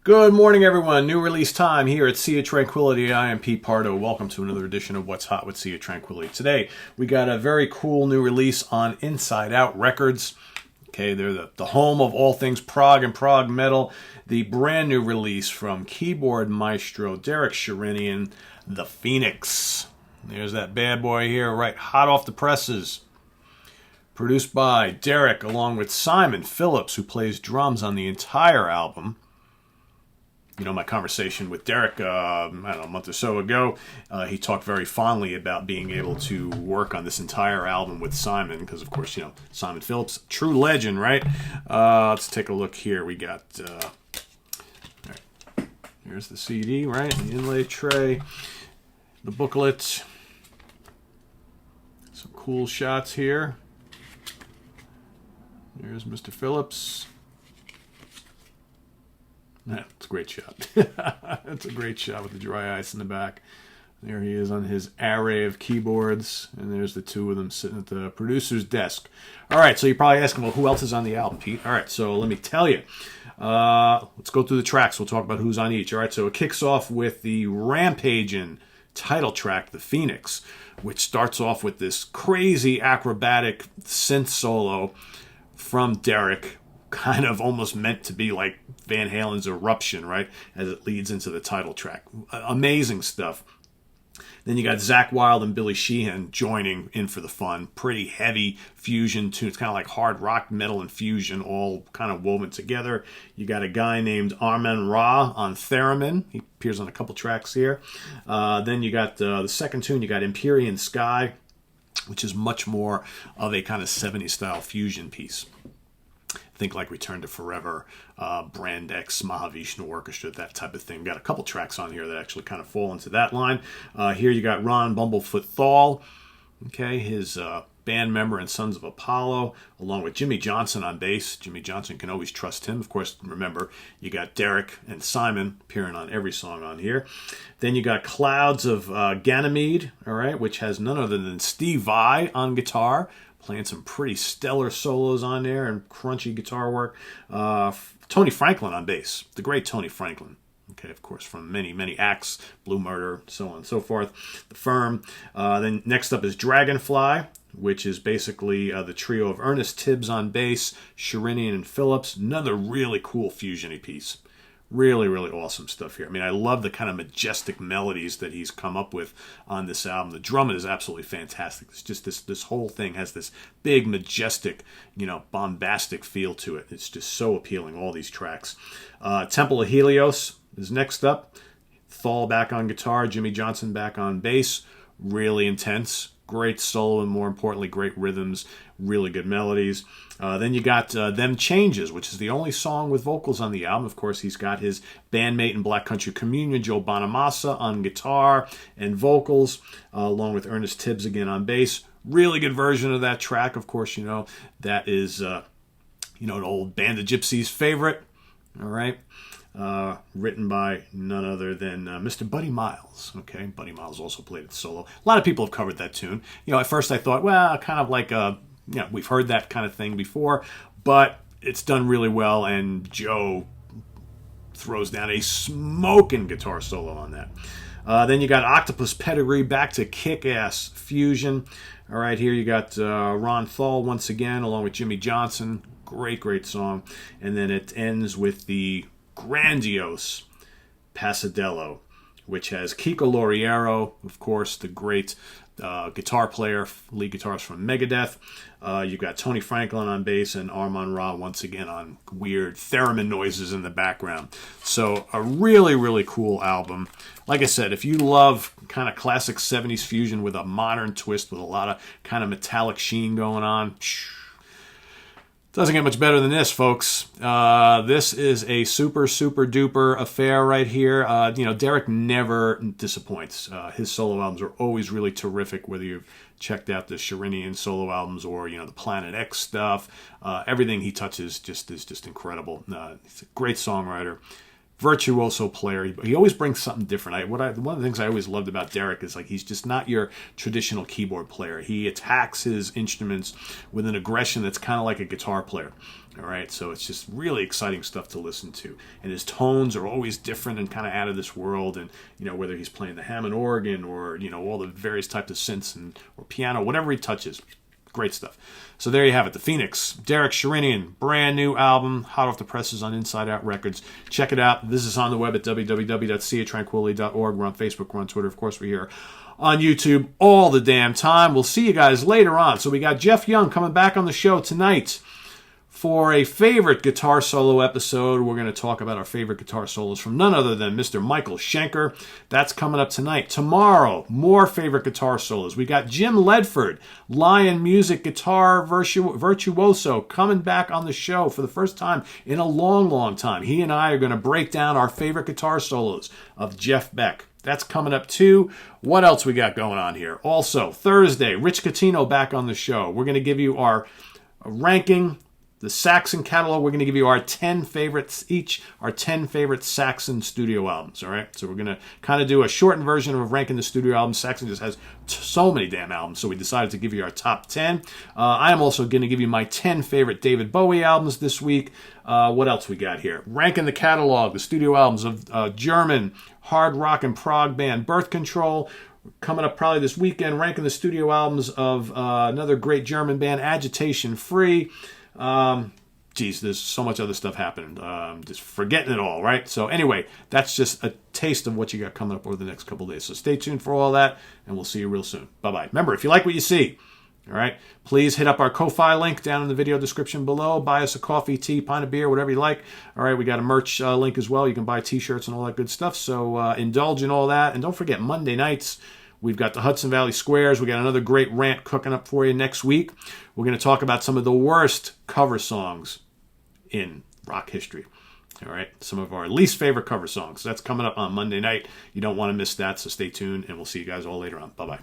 Good morning, everyone. New release time here at Sea of Tranquility. I am Pete Pardo. Welcome to another edition of What's Hot with Sea of Tranquility. Today, we got a very cool new release on InsideOut Records. Okay, they're the home of all things prog and prog metal. The brand new release from keyboard maestro Derek Sherinian, The Phoenix. There's that bad boy here, right hot off the presses. Produced by Derek along with Simon Phillips, who plays drums on the entire album. You know, my conversation with Derek, a month or so ago, he talked very fondly about being able to work on this entire album with Simon, because, of course, Simon Phillips, true legend, right? Let's take a look here. We got, all right, here's the CD, right? The inlay tray, the booklet, some cool shots here. There's Mr. Phillips. Yeah, it's a great shot. It's a great shot with the dry ice in the back. There he is on his array of keyboards, and there's the two of them sitting at the producer's desk. All right, so you're probably asking, well, who else is on the album, Pete? All right, so let me tell you. Let's go through the tracks. We'll talk about who's on each. All right, so it kicks off with the rampaging title track, The Phoenix, which starts off with this crazy acrobatic synth solo from Derek, kind of almost meant to be like Van Halen's Eruption, right? As it leads into the title track. Amazing stuff. Then you got Zakk Wylde and Billy Sheehan joining in for the fun. Pretty heavy fusion tune. It's kind of like hard rock, metal, and fusion all kind of woven together. You got a guy named Arman Ra on theremin. He appears on a couple tracks here. Then you got the second tune. You got Empyrean Sky, which is much more of a kind of 70s style fusion piece. Think like Return to Forever, Brand X, Mahavishnu Orchestra, that type of thing. Got a couple tracks on here that actually kind of fall into that line. Here you got Ron Bumblefoot Thal, okay, his band member and Sons of Apollo, along with Jimmy Johnson on bass. Jimmy Johnson, can always trust him. Of course, remember, you got Derek and Simon appearing on every song on here. Then you got Clouds of Ganymede, all right, which has none other than Steve Vai on guitar, playing some pretty stellar solos on there and crunchy guitar work. Tony Franklin on bass, the great Tony Franklin. Okay, of course, from many, many acts, Blue Murder, so on and so forth. The Firm. Then next up is Dragonfly, which is basically the trio of Ernest Tibbs on bass, Sherinian and Phillips. Another really cool fusion-y piece. Really, really awesome stuff here. I mean, I love the kind of majestic melodies that he's come up with on this album. The drumming is absolutely fantastic. It's just this whole thing has this big, majestic, bombastic feel to it. It's just so appealing, all these tracks. Temple of Helios is next up. Thal back on guitar, Jimmy Johnson back on bass. Really intense. Great solo and, more importantly, great rhythms, really good melodies. Then you got Them Changes, which is the only song with vocals on the album. Of course, he's got his bandmate in Black Country Communion, Joe Bonamassa, on guitar and vocals, along with Ernest Tibbs again on bass. Really good version of that track. Of course, that is, an old Band of Gypsies favorite. All right. Written by none other than Mr. Buddy Miles. Okay, Buddy Miles also played it solo. A lot of people have covered that tune. At first I thought, well, kind of like we've heard that kind of thing before, but it's done really well, and Joe throws down a smoking guitar solo on that. Then you got Octopus Pedigree back to kick-ass fusion. All right, here you got Ron Thal once again, along with Jimmy Johnson. Great, great song. And then it ends with the Grandiose Passadello, which has Kiko Loureiro, of course, the great guitar player, lead guitarist from Megadeth. You've got Tony Franklin on bass and Arman Ra once again on weird theremin noises in the background. So a really, really cool album. Like I said, if you love kind of classic 70s fusion with a modern twist with a lot of kind of metallic sheen going on, doesn't get much better than this, folks. This is a super, super duper affair right here. Derek never disappoints. His solo albums are always really terrific, whether you've checked out the Sherinian solo albums or, the Planet X stuff. Everything he touches is just incredible. He's a great songwriter. Virtuoso player. He always brings something different. One of the things I always loved about Derek is he's just not your traditional keyboard player. He attacks his instruments with an aggression that's kind of like a guitar player. All right, so it's just really exciting stuff to listen to, and his tones are always different and kind of out of this world. And whether he's playing the Hammond organ or all the various types of synths or piano, whatever he touches, great stuff. So there you have it, the Phoenix, Derek Sherinian, brand new album, hot off the presses on InsideOut Records. Check it out. This is on the web at www.seatranquility.org. We're on Facebook, we're on Twitter, of course, we're here on YouTube all the damn time. We'll see you guys later on. So we got Jeff Young coming back on the show tonight for a favorite guitar solo episode. We're going to talk about our favorite guitar solos from none other than Mr. Michael Schenker. That's coming up tonight. Tomorrow, more favorite guitar solos. We got Jim Ledford, Lion Music guitar virtuoso, coming back on the show for the first time in a long, long time. He and I are going to break down our favorite guitar solos of Jeff Beck. That's coming up too. What else we got going on here? Also, Thursday, Rich Catino back on the show. We're going to give you our ranking, the Saxon catalog. We're going to give you our 10 favorites each, our 10 favorite Saxon studio albums, all right? So we're going to kind of do a shortened version of ranking the studio albums. Saxon just has so many damn albums, so we decided to give you our top 10. I am also going to give you my 10 favorite David Bowie albums this week. What else we got here? Ranking the catalog, the studio albums of German hard rock and prog band Birth Control. Coming up probably this weekend, ranking the studio albums of another great German band, Agitation Free. There's so much other stuff happening. Just forgetting it all, right? So anyway, that's just a taste of what you got coming up over the next couple of days. So stay tuned for all that, and we'll see you real soon. Bye-bye. Remember, if you like what you see, all right, please hit up our Ko-Fi link down in the video description below. Buy us a coffee, tea, pint of beer, whatever you like. All right, we got a merch link as well. You can buy T-shirts and all that good stuff. So indulge in all that. And don't forget, Monday nights, we've got the Hudson Valley Squares. We got another great rant cooking up for you next week. We're going to talk about some of the worst cover songs in rock history. All right, some of our least favorite cover songs. That's coming up on Monday night. You don't want to miss that, so stay tuned, and we'll see you guys all later on. Bye-bye.